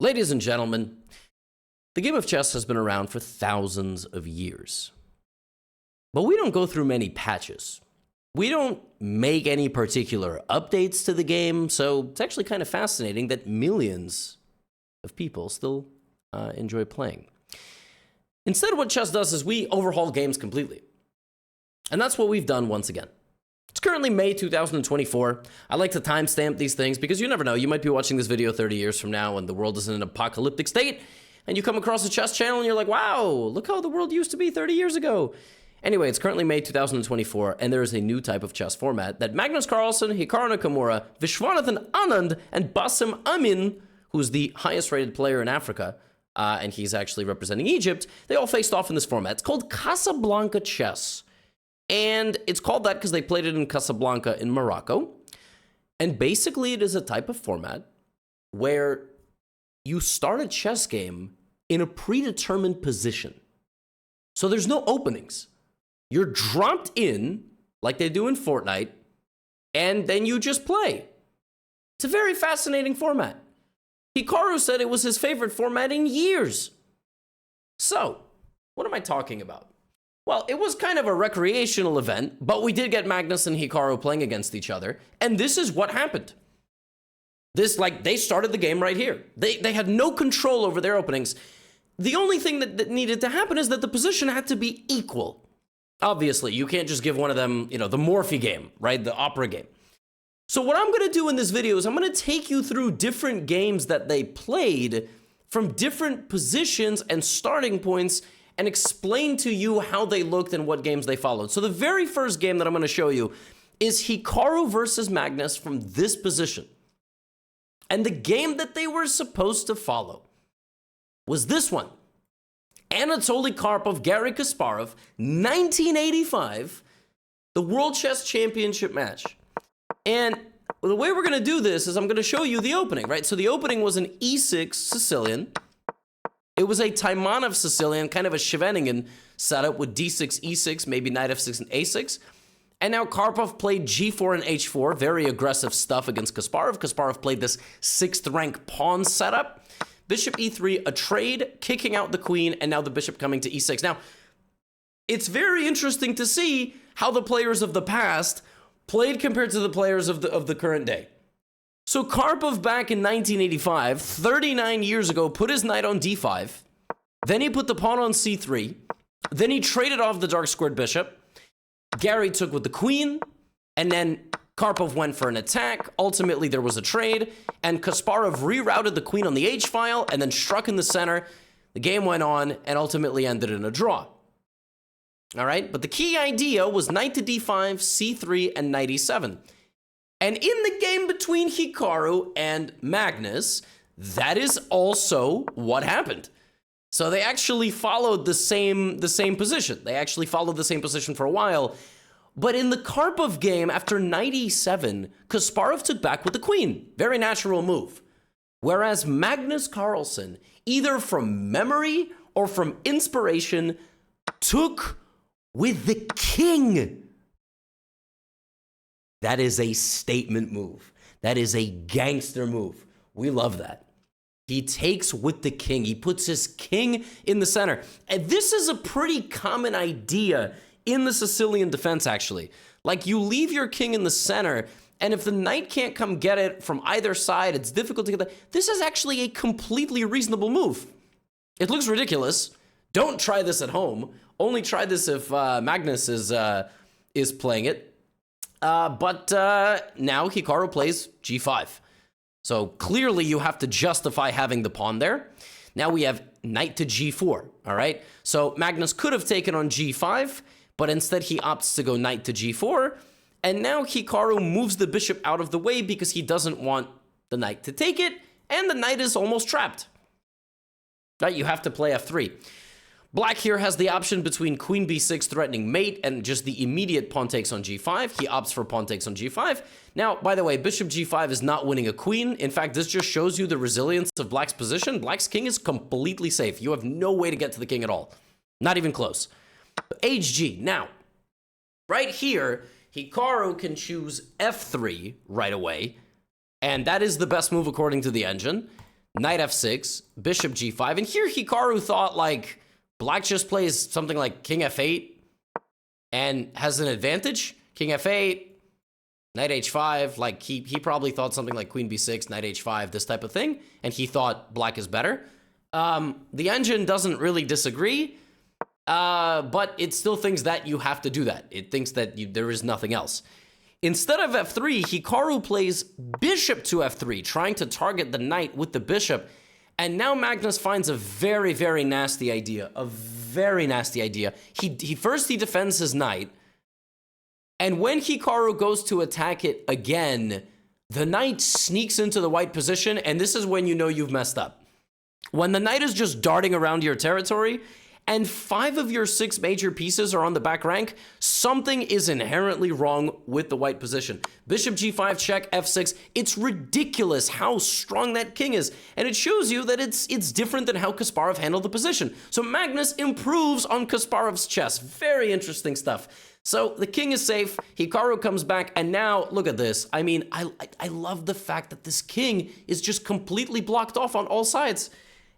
Ladies and gentlemen, the game of chess has been around for thousands of years. But we don't go through many patches. We don't make any particular updates to the game, so it's actually kind of fascinating that millions of people still enjoy playing. Instead, what chess does is we overhaul games completely. And that's what we've done once again. It's currently May 2024. I like to timestamp these things because you never know. You might be watching this video 30 years from now and the world is in an apocalyptic state, and you come across a chess channel and you're like, wow, look how the world used to be 30 years ago. Anyway, it's currently May 2024, and there is a new type of chess format that Magnus Carlsen, Hikaru Nakamura, Vishwanathan Anand, and Bassem Amin, who's the highest rated player in Africa, and he's actually representing Egypt, they all faced off in this format. It's called Casablanca Chess. And it's called that because they played it in Casablanca in Morocco. And basically, it is a type of format where you start a chess game in a predetermined position. So there's no openings. You're dropped in, like they do in Fortnite, and then you just play. It's a very fascinating format. Hikaru said it was his favorite format in years. So, what am I talking about? Well, it was kind of a recreational event, but we did get Magnus and Hikaru playing against each other, and this is what happened. They started the game right here. They had no control over their openings. The only thing that needed to happen is that the position had to be equal. Obviously, you can't just give one of them, the Morphe game, right? The opera game. So what I'm going to do in this video is I'm going to take you through different games that they played from different positions and starting points and explain to you how they looked and what games they followed. So the very first game that I'm going to show you is Hikaru versus Magnus from this position. And the game that they were supposed to follow was this one. Anatoly Karpov, Garry Kasparov, 1985, the World Chess Championship match. And the way we're going to do this is I'm going to show you the opening, right? So the opening was an e6 Sicilian. It was a Taimanov Sicilian, kind of a Scheveningen setup with d6, e6, maybe knight f6 and a6. And now Karpov played g4 and h4, very aggressive stuff against Kasparov. Kasparov played this 6th rank pawn setup. Bishop e3, a trade, kicking out the queen, and now the bishop coming to e6. Now, it's very interesting to see how the players of the past played compared to the players of the current day. So Karpov back in 1985, 39 years ago, put his knight on d5. Then he put the pawn on c3. Then he traded off the dark squared bishop. Garry took with the queen, and then Karpov went for an attack. Ultimately, there was a trade, and Kasparov rerouted the queen on the h-file and then struck in the center. The game went on and ultimately ended in a draw. All right, but the key idea was knight to d5, c3, and knight e7. And in the game between Hikaru and Magnus, that is also what happened. So they actually followed the same position. They actually followed the same position for a while. But in the Karpov game, after knight e7, Kasparov took back with the queen. Very natural move. Whereas Magnus Carlsen, either from memory or from inspiration, took with the king. That is a statement move. That is a gangster move. We love that. He takes with the king. He puts his king in the center. And this is a pretty common idea in the Sicilian defense, actually. Like, you leave your king in the center, and if the knight can't come get it from either side, it's difficult to get that. This is actually a completely reasonable move. It looks ridiculous. Don't try this at home. Only try this if Magnus is playing it. But now Hikaru plays g5. So clearly you have to justify having the pawn there. Now we have knight to g4, all right? So Magnus could have taken on g5, but instead he opts to go knight to g4. And now Hikaru moves the bishop out of the way because he doesn't want the knight to take it, and the knight is almost trapped. Right, you have to play f3. Black here has the option between queen b6 threatening mate and just the immediate pawn takes on g5. He opts for pawn takes on g5. Now, by the way, bishop g5 is not winning a queen. In fact, this just shows you the resilience of Black's position. Black's king is completely safe. You have no way to get to the king at all. Not even close. hg. Now, right here, Hikaru can choose f3 right away. And that is the best move according to the engine. knight f6, bishop g5. And here Hikaru thought, like, black just plays something like king f8 and has an advantage. King f8, knight h5. Like, he probably thought something like queen b6, knight h5, this type of thing. And he thought black is better. The engine doesn't really disagree, but it still thinks that you have to do that. It thinks that there is nothing else. Instead of f3, Hikaru plays bishop to f3, trying to target the knight with the bishop. And now Magnus finds a very, very nasty idea. A very nasty idea. He first defends his knight. And when Hikaru goes to attack it again, the knight sneaks into the white position. And this is when you know you've messed up. When the knight is just darting around your territory and 5 of your 6 major pieces are on the back rank, something is inherently wrong with the white position. Bishop g5, check, f6. It's ridiculous how strong that king is. And it shows you that it's different than how Kasparov handled the position. So Magnus improves on Kasparov's chess. Very interesting stuff. So the king is safe, Hikaru comes back, and now, look at this. I mean, I love the fact that this king is just completely blocked off on all sides.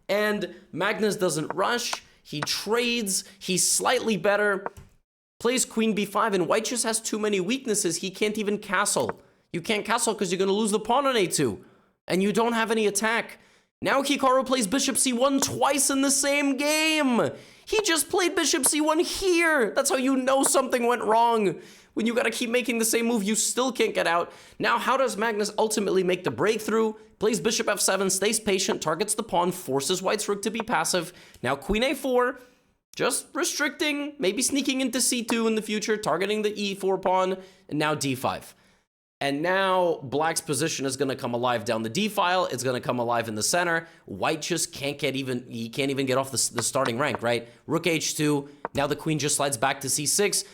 And Magnus doesn't rush, he trades, he's slightly better, plays queen b5, and white just has too many weaknesses. He can't even castle. You can't castle because you're going to lose the pawn on a2, and you don't have any attack. Now Hikaru plays bishop c1 twice in the same game. He just played bishop c1 here. That's how you know something went wrong. When you got to keep making the same move, you still can't get out. Now, how does Magnus ultimately make the breakthrough? Plays bishop f7, stays patient, targets the pawn, forces white's rook to be passive. Now, queen a4, just restricting, maybe sneaking into c2 in the future, targeting the e4 pawn, and now d5. And now black's position is going to come alive down the d file. It's going to come alive in the center. White just can't get he can't even get off the starting rank, right? Rook h2. Now the queen just slides back to c6.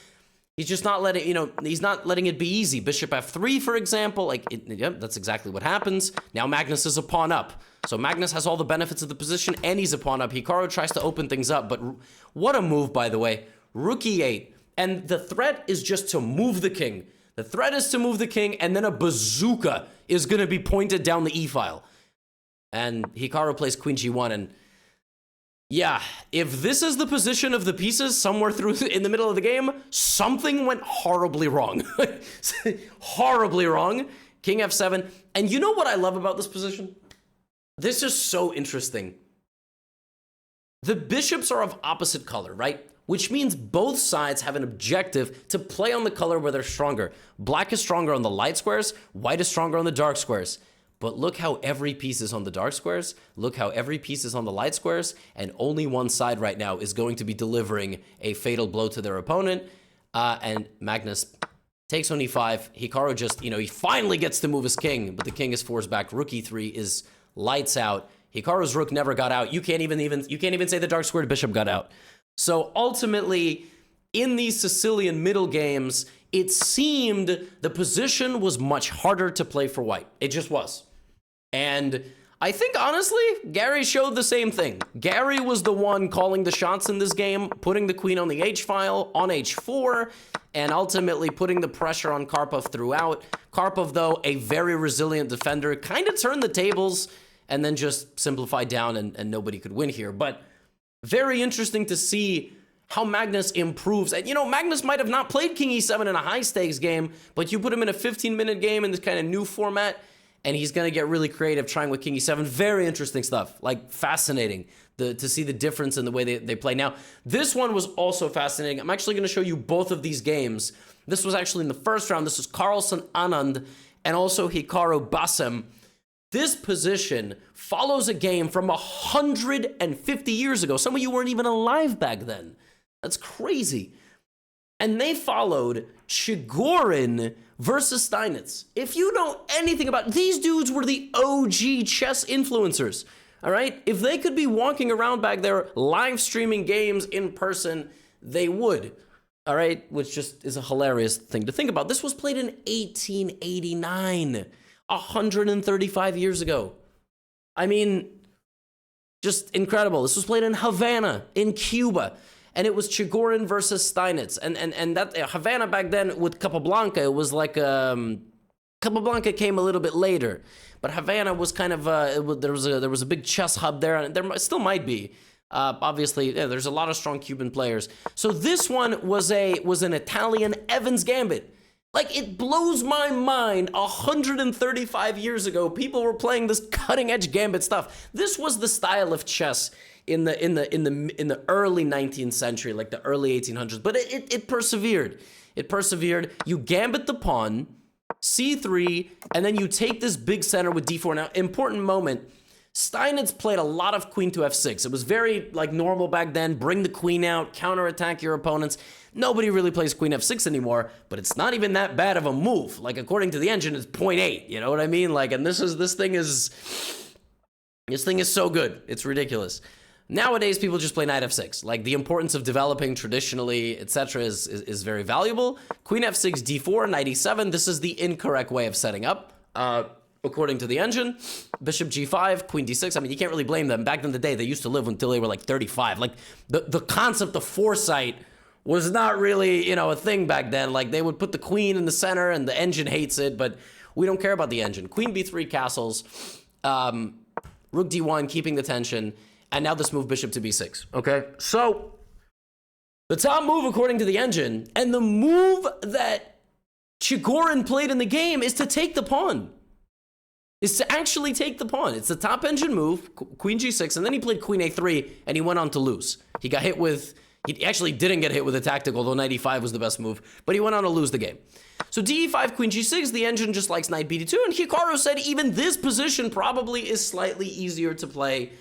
He's just not letting, he's not letting it be easy. Bishop f3, for example, yep, that's exactly what happens. Now Magnus is a pawn up. So Magnus has all the benefits of the position, and he's a pawn up. Hikaru tries to open things up, but what a move, by the way. Rook e8, and the threat is just to move the king. The threat is to move the king, and then a bazooka is going to be pointed down the e-file. And Hikaru plays queen g1, and yeah, if this is the position of the pieces somewhere through in the middle of the game, something went horribly wrong. Horribly wrong. King f7. And you know what I love about this position? This is so interesting. The bishops are of opposite color, right? Which means both sides have an objective to play on the color where they're stronger. Black is stronger on the light squares, white is stronger on the dark squares. But look how every piece is on the dark squares, look how every piece is on the light squares, and only one side right now is going to be delivering a fatal blow to their opponent. And Magnus takes on e5. Hikaru just, he finally gets to move his king, but the king is forced back. Rook e3 is lights out. Hikaru's rook never got out. You can't even say the dark squared bishop got out. So ultimately, in these Sicilian middle games, it seemed the position was much harder to play for white. It just was. And I think, honestly, Gary showed the same thing. Gary was the one calling the shots in this game, putting the queen on the h-file, on h4, and ultimately putting the pressure on Karpov throughout. Karpov, though, a very resilient defender, kind of turned the tables and then just simplified down, and nobody could win here. But very interesting to see how Magnus improves. And, Magnus might have not played king e7 in a high-stakes game, but you put him in a 15-minute game in this kind of new format, and he's going to get really creative trying with king e7. Very interesting stuff. Fascinating to see the difference in the way they play. Now, this one was also fascinating. I'm actually going to show you both of these games. This was actually in the first round. This was Carlsen Anand and also Hikaru Bassem. This position follows a game from 150 years ago. Some of you weren't even alive back then. That's crazy. And they followed Chigorin versus Steinitz. If you know anything about these dudes, were the OG chess influencers. All right, if they could be walking around back there live streaming games in person, they would. All right, which just is a hilarious thing to think about. This was played in 1889, 135 years ago. I mean, just incredible. This was played in Havana, in Cuba. And it was Chigorin versus Steinitz. And that Havana back then with Capablanca, it was like Capablanca came a little bit later, but Havana was kind of there was a big chess hub there, and there still might be. Obviously, yeah, there's a lot of strong Cuban players. So this one was an Italian Evans Gambit. Like, it blows my mind. 135 years ago, people were playing this cutting-edge Gambit stuff. This was the style of chess in the early 19th century, like the early 1800s. But it persevered. It persevered. You gambit the pawn, c3, and then you take this big center with d4. Now, important moment. Steinitz played a lot of queen to f6. It was very like normal back then. Bring the queen out, counterattack your opponents. Nobody really plays queen f6 anymore, but it's not even that bad of a move. Like, according to the engine, it's 0.8. You know what I mean? Like, and this thing is so good. It's ridiculous. Nowadays, people just play knight f6. Like, the importance of developing traditionally, etc., is very valuable. Queen f6, d4, knight e7. This is the incorrect way of setting up. According to the engine, bishop g5, queen d6. I mean, you can't really blame them. Back in the day, they used to live until they were like 35. Like, the concept of foresight was not really, a thing back then. Like, they would put the queen in the center, and the engine hates it, but we don't care about the engine. Queen b3 castles, rook d1, keeping the tension, and now this move, bishop to b6. Okay, so the top move according to the engine, and the move that Chigorin played in the game is to take the pawn. Is to actually take the pawn. It's the top engine move, queen g6, and then he played queen a3, and he went on to lose. He got hit with, he actually didn't get hit with a tactical, although knight e5 was the best move, but he went on to lose the game. So d5, queen g6, the engine just likes knight b2, and Hikaru said even this position probably is slightly easier to play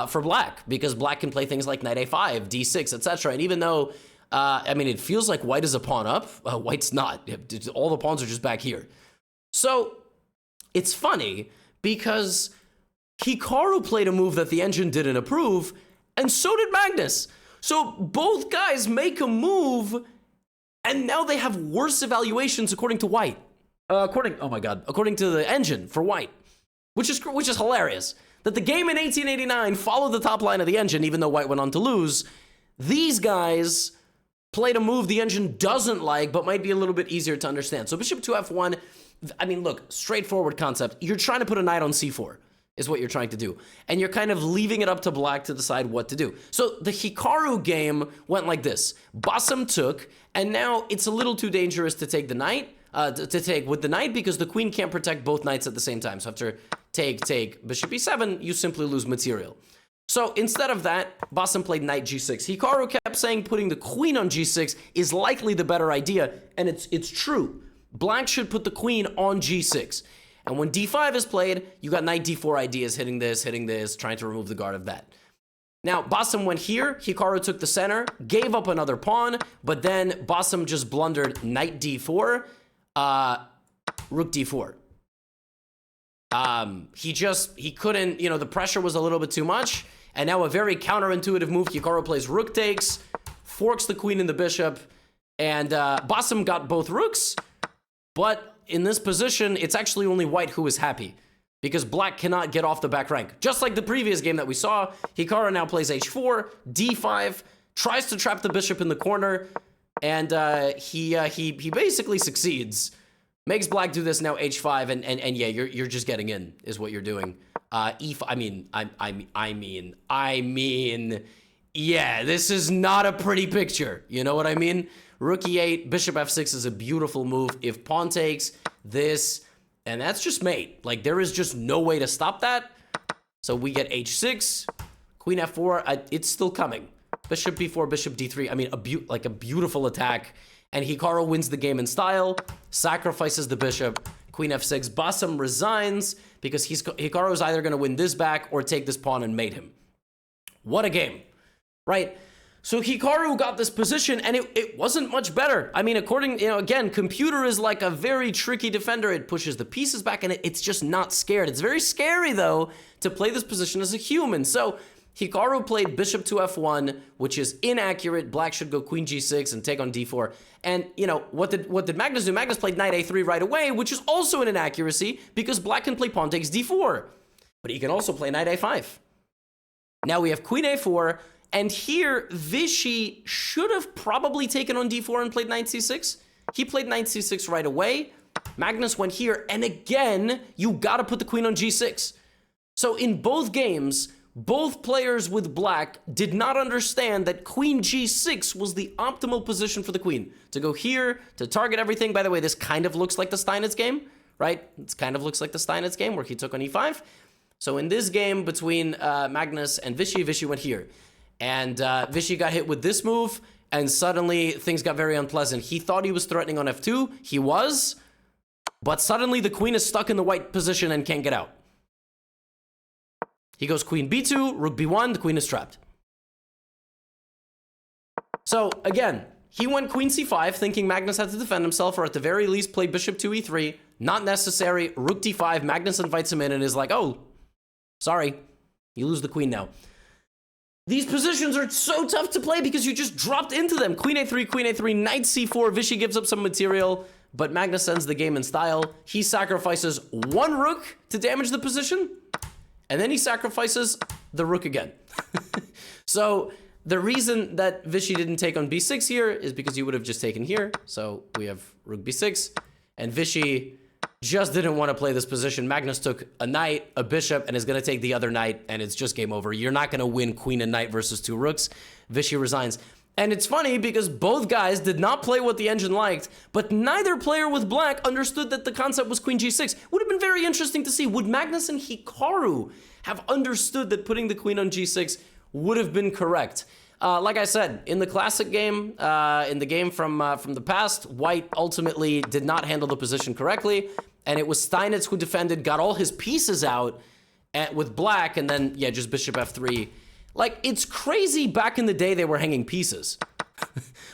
for black, because black can play things like knight a5, d6, etc. And even though, I mean, it feels like white is a pawn up, white's not. All the pawns are just back here. So it's funny because Hikaru played a move that the engine didn't approve, and so did Magnus. So both guys make a move, and now they have worse evaluations according to white. According to the engine for white, which is hilarious. That the game in 1889 followed the top line of the engine, even though white went on to lose. These guys played a move the engine doesn't like, but might be a little bit easier to understand. So bishop to f1. I mean, look, straightforward concept. You're trying to put a knight on c4 is what you're trying to do. And you're kind of leaving it up to black to decide what to do. So the Hikaru game went like this. Bassam took, and now it's a little too dangerous to take the knight, to take with the knight, because the queen can't protect both knights at the same time. So after take bishop e7, you simply lose material. So instead of that, Bassam played knight g6. Hikaru kept saying putting the queen on g6 is likely the better idea, and it's true. Black should put the queen on g6. And when d5 is played, you got knight d4 ideas, hitting this, trying to remove the guard of that. Now, Bassam went here, Hikaru took the center, gave up another pawn, but then Bassam just blundered knight d4, rook d4. He couldn't, the pressure was a little bit too much, and now a very counterintuitive move, Hikaru plays rook takes, forks the queen and the bishop, and Bassam got both rooks, but in this position, it's actually only white who is happy, because black cannot get off the back rank. Just like the previous game that we saw, Hikaru now plays h4, d5, tries to trap the bishop in the corner, and he basically succeeds. Makes black do this now h5, and yeah, you're just getting in, is what you're doing. Yeah, this is not a pretty picture. You know what I mean? Rook e8, bishop f6 is a beautiful move. If pawn takes this, and that's just mate. Like, there is just no way to stop that. So we get h6, queen f4. It's still coming. Bishop b4, bishop d3. I mean, a beautiful attack. And Hikaru wins the game in style, sacrifices the bishop, queen f6. Bassam resigns because Hikaru is either going to win this back or take this pawn and mate him. What a game, right? So Hikaru got this position, and it wasn't much better. I mean, again, computer is like a very tricky defender. It pushes the pieces back, and it's just not scared. It's very scary, though, to play this position as a human. So Hikaru played bishop to f1, which is inaccurate. Black should go queen g6 and take on d4. And, what did Magnus do? Magnus played knight a3 right away, which is also an inaccuracy, because black can play pawn takes d4. But he can also play knight a5. Now we have queen a4, and here Vichy should have probably taken on d4 and played knight c6. He played knight c6 right away. Magnus went here, and again, you gotta put the queen on g6. So in both games, both players with black did not understand that queen g6 was the optimal position for the queen. To go here, to target everything. By the way, this kind of looks like the Steinitz game, right? It kind of looks like the Steinitz game where he took on e5. So in this game between Magnus and Vishy, Vishy went here. And Vishy got hit with this move, and suddenly things got very unpleasant. He thought he was threatening on f2. He was, but suddenly the queen is stuck in the white position and can't get out. He goes queen b2, rook b1, the queen is trapped. So again, he went queen c5, thinking Magnus had to defend himself, or at the very least play bishop to e3. Not necessary. Rook d5, Magnus invites him in and is like, oh, sorry, you lose the queen now. These positions are so tough to play because you just dropped into them. Queen a3, knight c4, Vishy gives up some material, but Magnus ends the game in style. He sacrifices one rook to damage the position, and then he sacrifices the rook again. So the reason that Vishy didn't take on b6 here is because you would have just taken here. So we have rook b6, and Vishy just didn't want to play this position. Magnus took a knight, a bishop, and is going to take the other knight, and it's just game over. You're not going to win queen and knight versus two rooks. Vishy resigns. And it's funny because both guys did not play what the engine liked, but neither player with black understood that the concept was queen g6. Would have been very interesting to see. Would Magnus and Hikaru have understood that putting the queen on g6 would have been correct? Like I said, in the classic game, in the game from the past, white ultimately did not handle the position correctly, and it was Steinitz who defended, got all his pieces out with black, and then, yeah, just bishop f3. Like, it's crazy back in the day they were hanging pieces.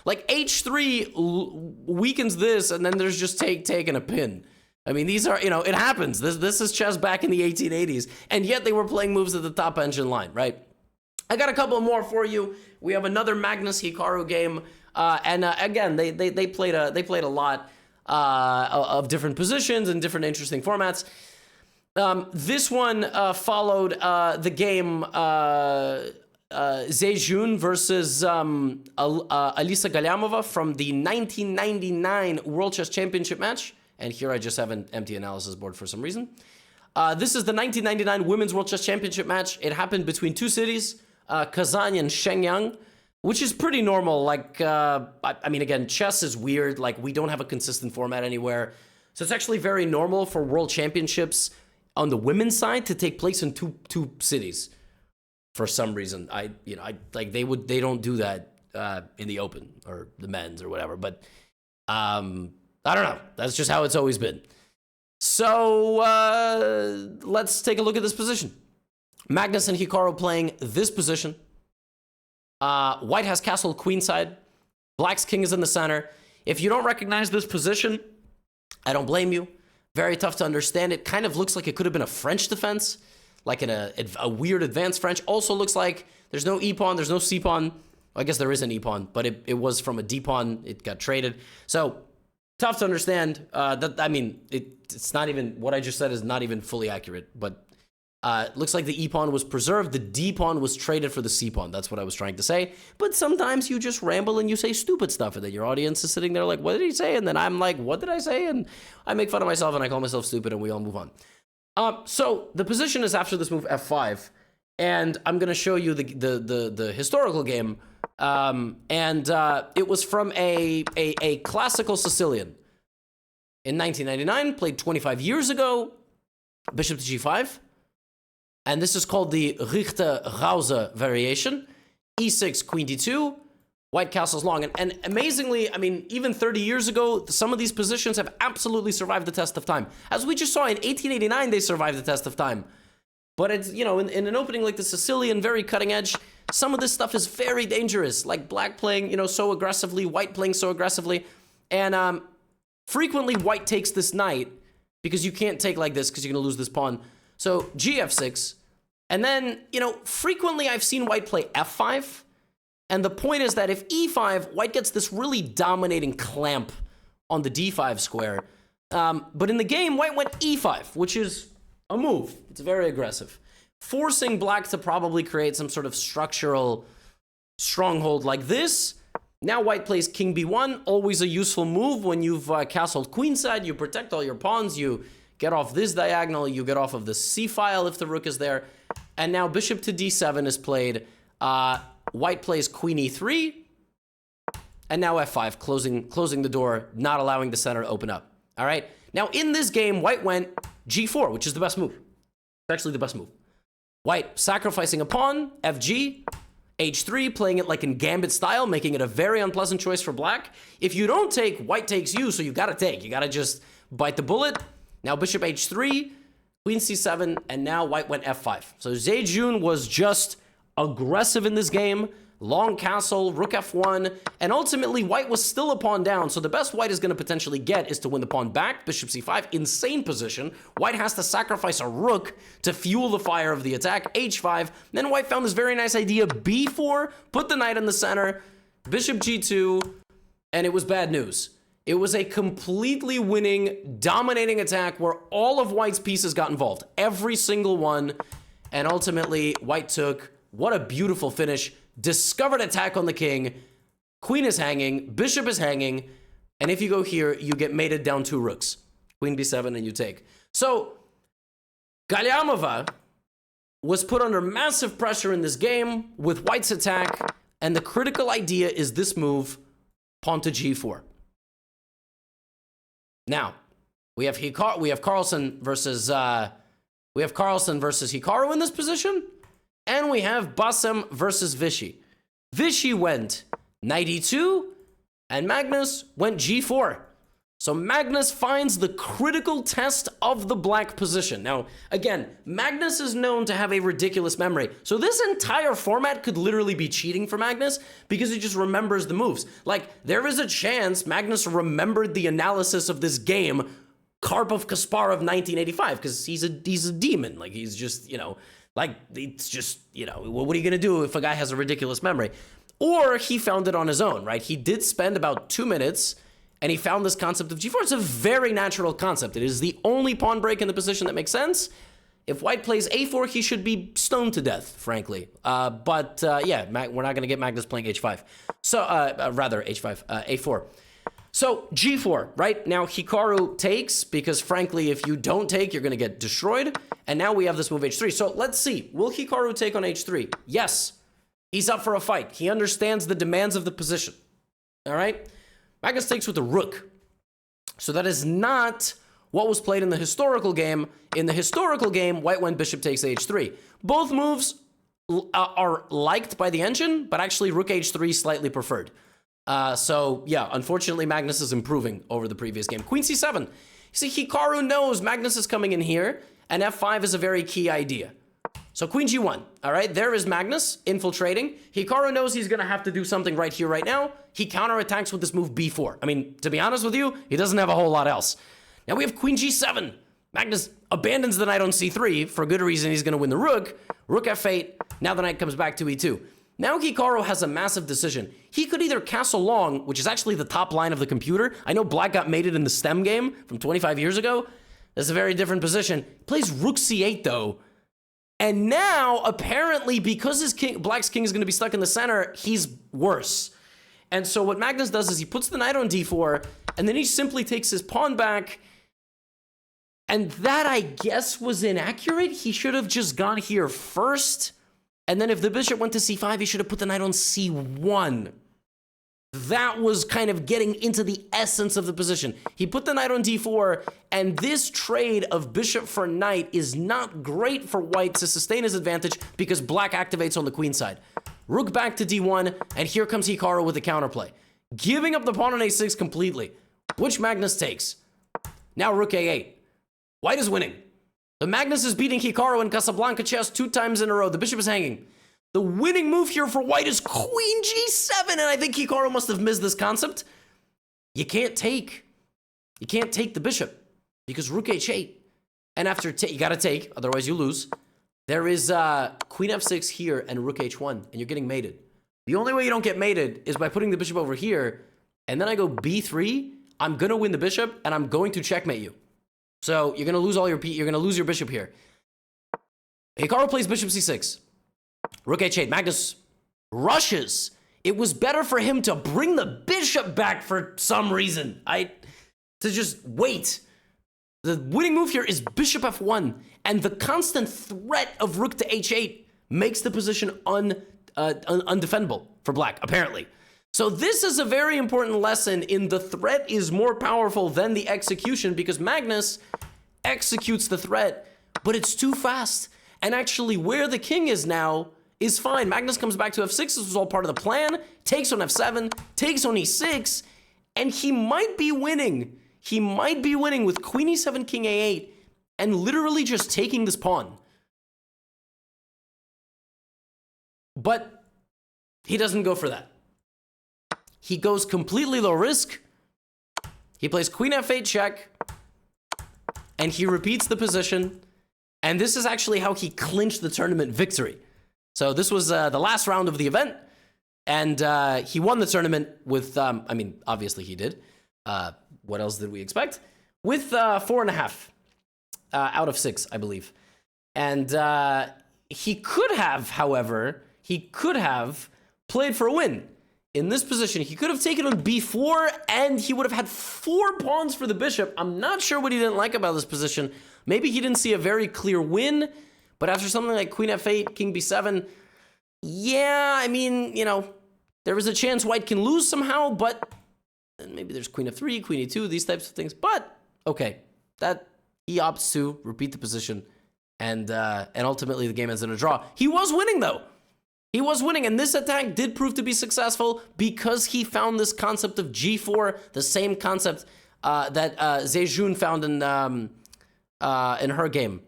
Like, h3 weakens this, and then there's just take, and a pin. I mean, these are, you know, it happens. This is chess back in the 1880s, and yet they were playing moves at the top engine line, right? I got a couple more for you. We have another Magnus Hikaru game, and again, they played a lot of different positions and different interesting formats. This one followed the game Zejun versus Alisa Galyamova from the 1999 World Chess Championship match. And here I just have an empty analysis board for some reason. This is the 1999 Women's World Chess Championship match. It happened between two cities, Kazan and Shenyang, which is pretty normal. Like, I mean, again, chess is weird. Like, we don't have a consistent format anywhere. So it's actually very normal for World Championships on the women's side to take place in two cities for some reason. They don't do that in the Open or the men's or whatever. But I don't know. That's just how it's always been. So let's take a look at this position. Magnus and Hikaru playing this position. White has castle queenside. Black's king is in the center. If you don't recognize this position, I don't blame you. Very tough to understand. It kind of looks like it could have been a French defense, like in a weird advanced French. Also looks like there's no e-pawn, there's no c-pawn. Well, I guess there is an e-pawn, but it was from a d-pawn. It got traded. So tough to understand. I mean, it's not even, what I just said is not even fully accurate, but looks like the e-pawn was preserved. The d-pawn was traded for the c-pawn. That's what I was trying to say. But sometimes you just ramble and you say stupid stuff, and then your audience is sitting there like, what did he say? And then I'm like, what did I say? And I make fun of myself and I call myself stupid, and we all move on. So the position is after this move f5, and I'm going to show you the historical game. It was from a classical Sicilian in 1999, played 25 years ago, bishop to g5. And this is called the Richter-Rause variation. e6, queen d2, white castles long. And amazingly, I mean, even 30 years ago, some of these positions have absolutely survived the test of time. As we just saw in 1889, they survived the test of time. But it's, you know, in an opening like the Sicilian, very cutting edge, some of this stuff is very dangerous. Like black playing, you know, so aggressively, white playing so aggressively. And frequently, white takes this knight because you can't take like this because you're going to lose this pawn. So gf6, and then, you know, frequently I've seen white play f5, and the point is that if e5, white gets this really dominating clamp on the d5 square, but in the game, white went e5, which is a move. It's very aggressive, forcing black to probably create some sort of structural stronghold like this. Now white plays king b1, always a useful move when you've castled queenside. You protect all your pawns, you get off this diagonal, you get off of the c file if the rook is there. And now bishop to d7 is played. White plays queen e3, and now f5, closing the door, not allowing the center to open up. All right. Now in this game, white went g4, which is the best move. It's actually the best move. White sacrificing a pawn, fg, h3, playing it like in gambit style, making it a very unpleasant choice for black. If you don't take, white takes you, so you gotta take. You gotta just bite the bullet. Now bishop h3, queen c7, and now white went f5. So Zejun was just aggressive in this game. Long castle, rook f1, and ultimately white was still a pawn down, so the best white is going to potentially get is to win the pawn back, bishop c5, insane position. White has to sacrifice a rook to fuel the fire of the attack, h5. Then white found this very nice idea, b4, put the knight in the center, bishop g2, and it was bad news. It was a completely winning, dominating attack where all of white's pieces got involved, every single one, and ultimately white took. What a beautiful finish. Discovered attack on the king. Queen is hanging. Bishop is hanging. And if you go here, you get mated down 2 rooks. Queen b7 and you take. So, Galyamova was put under massive pressure in this game with white's attack. And the critical idea is this move, pawn to g4. Now, we have Carlsen versus Hikaru in this position. And we have Bassem versus Vichy. Vichy went knight e2, and Magnus went g4. So Magnus finds the critical test of the black position. Now, again, Magnus is known to have a ridiculous memory. So this entire format could literally be cheating for Magnus because he just remembers the moves. Like, there is a chance Magnus remembered the analysis of this game, Karpov-Kasparov 1985, because he's a demon. Like, he's just, like, it's just, what are you going to do if a guy has a ridiculous memory? Or he found it on his own, right? He did spend about 2 minutes, and he found this concept of g4. It's a very natural concept. It is the only pawn break in the position that makes sense. If white plays a4, he should be stoned to death, frankly. Yeah, we're not going to get Magnus playing h5. So, rather, h5, a4. So, g4, right? Now, Hikaru takes, because frankly, if you don't take, you're going to get destroyed. And now we have this move h3. So, let's see. Will Hikaru take on h3? Yes. He's up for a fight. He understands the demands of the position. All right? Magnus takes with the rook. So, that is not what was played in the historical game. In the historical game, white went bishop takes h3. Both moves are liked by the engine, but actually rook h3 slightly preferred. So, yeah, unfortunately, Magnus is improving over the previous game. Queen c7. You see, Hikaru knows Magnus is coming in here, and f5 is a very key idea. So, queen g1, all right? There is Magnus infiltrating. Hikaru knows he's going to have to do something right here, right now. He counterattacks with this move b4. I mean, to be honest with you, he doesn't have a whole lot else. Now, we have queen g7. Magnus abandons the knight on c3. For good reason, he's going to win the rook. Rook f8. Now the knight comes back to e2. Now Hikaru has a massive decision. He could either castle long, which is actually the top line of the computer. I know black got mated in the stem game from 25 years ago. That's a very different position. He plays rook c8, though. And now, apparently, because black's king is going to be stuck in the center, he's worse. And so what Magnus does is he puts the knight on d4, and then he simply takes his pawn back. And that, I guess, was inaccurate. He should have just gone here first. And then if the bishop went to c5, he should have put the knight on c1. That was kind of getting into the essence of the position. He put the knight on d4, and this trade of bishop for knight is not great for white to sustain his advantage because black activates on the queen side. Rook back to d1, and here comes Hikaru with the counterplay. Giving up the pawn on a6 completely, which Magnus takes. Now rook a8. White is winning. The Magnus is beating Hikaru in Casablanca chess 2 times in a row. The bishop is hanging. The winning move here for white is queen g7, and I think Hikaru must have missed this concept. You can't take. You can't take the bishop because rook h8. And after you got to take, otherwise you lose. There is queen f6 here and rook h1, and you're getting mated. The only way you don't get mated is by putting the bishop over here, and then I go b3. I'm going to win the bishop, and I'm going to checkmate you. So you're going to lose you're going to lose your bishop here. Hikaru plays bishop c6. Rook h8. Magnus rushes It was better for him to bring the bishop back for some reason. To just wait. The winning move here is bishop f1, and the constant threat of rook to h8 makes the position undefendable for black, apparently. So this is a very important lesson in the threat is more powerful than the execution, because Magnus executes the threat, but it's too fast. And actually where the king is now is fine. Magnus comes back to f6. This was all part of the plan. Takes on f7, takes on e6, and he might be winning. He might be winning with queen e7, king a8, and literally just taking this pawn. But he doesn't go for that. He goes completely low risk. He plays queen f8 check, and he repeats the position. And this is actually how he clinched the tournament victory. So this was the last round of the event, and he won the tournament with, I mean, obviously he did. What else did we expect? With 4.5 out of 6, I believe. And he could have, however, played for a win. In this position, he could have taken on b4, and he would have had 4 pawns for the bishop. I'm not sure what he didn't like about this position. Maybe he didn't see a very clear win, but after something like queen f8, king b7, yeah, I mean, you know, there is a chance white can lose somehow, but maybe there's queen f3, queen e2, these types of things. But, okay, that he opts to repeat the position, and ultimately the game ends in a draw. He was winning, though. He was winning, and this attack did prove to be successful because he found this concept of g4, the same concept that Zejun found in her game.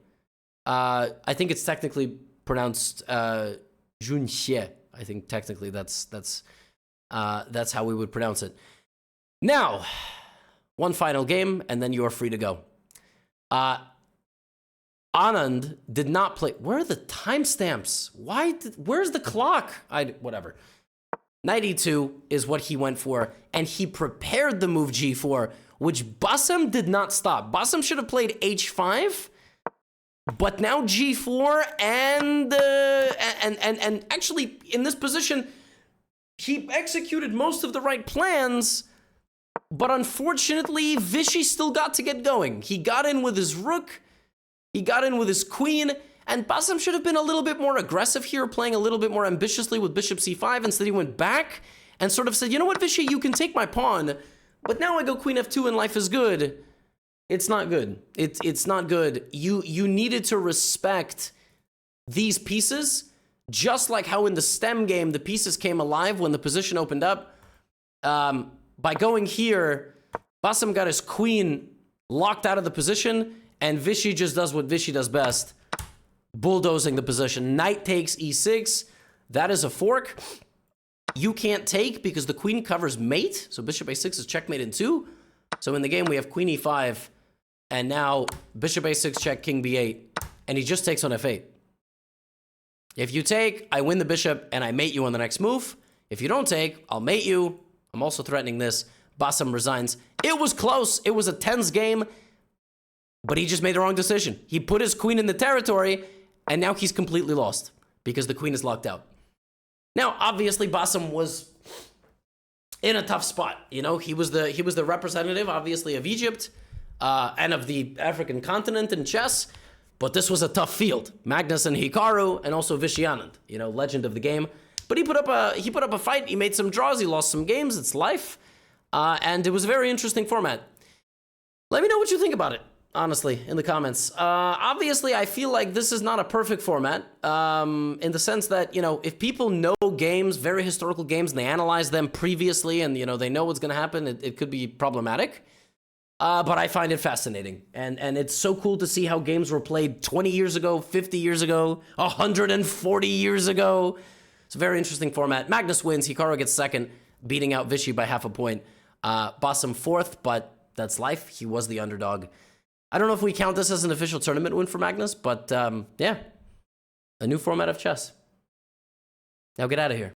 I think it's technically pronounced Junxie. I think technically that's how we would pronounce it. Now, one final game, and then you are free to go. Anand did not play. Where are the timestamps? Where's the clock? Whatever. Knight e2 is what he went for, and he prepared the move g4, which Bassam did not stop. Bassam should have played h5, but now g4, and actually in this position, he executed most of the right plans, but unfortunately, Vishy still got to get going. He got in with his rook, he got in with his queen, and Bassam should have been a little bit more aggressive here, playing a little bit more ambitiously with bishop c5. Instead, he went back and sort of said, you know what, Vishy, you can take my pawn, but now I go queen f2 and life is good. It's not good. It's not good. You needed to respect these pieces, just like how in the stem game, the pieces came alive when the position opened up. By going here, Bassam got his queen locked out of the position, and Vishy just does what Vishy does best, bulldozing the position. Knight takes e6. That is a fork. You can't take because the queen covers mate, so bishop a6 is checkmate in 2. So in the game, we have queen e5, and now bishop a6 check, king b8, and he just takes on f8. If you take, I win the bishop, and I mate you on the next move. If you don't take, I'll mate you. I'm also threatening this. Bassam resigns. It was close. It was a tense game, but he just made the wrong decision. He put his queen in the territory, and now he's completely lost because the queen is locked out. Now, obviously, Bassam was in a tough spot. You know, he was the representative, obviously, of Egypt and of the African continent in chess. But this was a tough field. Magnus and Hikaru, and also Vishy Anand, you know, legend of the game. But he put up a fight. He made some draws. He lost some games. It's life, and it was a very interesting format. Let me know what you think about it, honestly, in the comments. Obviously, I feel like this is not a perfect format, in the sense that, you know, if people know games, very historical games, and they analyze them previously, and, you know, they know what's going to happen, it could be problematic. But I find it fascinating, and it's so cool to see how games were played 20 years ago, 50 years ago, 140 years ago. It's a very interesting format. Magnus wins. Hikaru gets second, beating out Vishy by half a point. Bassam fourth, but that's life. He was the underdog. I don't know if we count this as an official tournament win for Magnus, but yeah, a new format of chess. Now get out of here.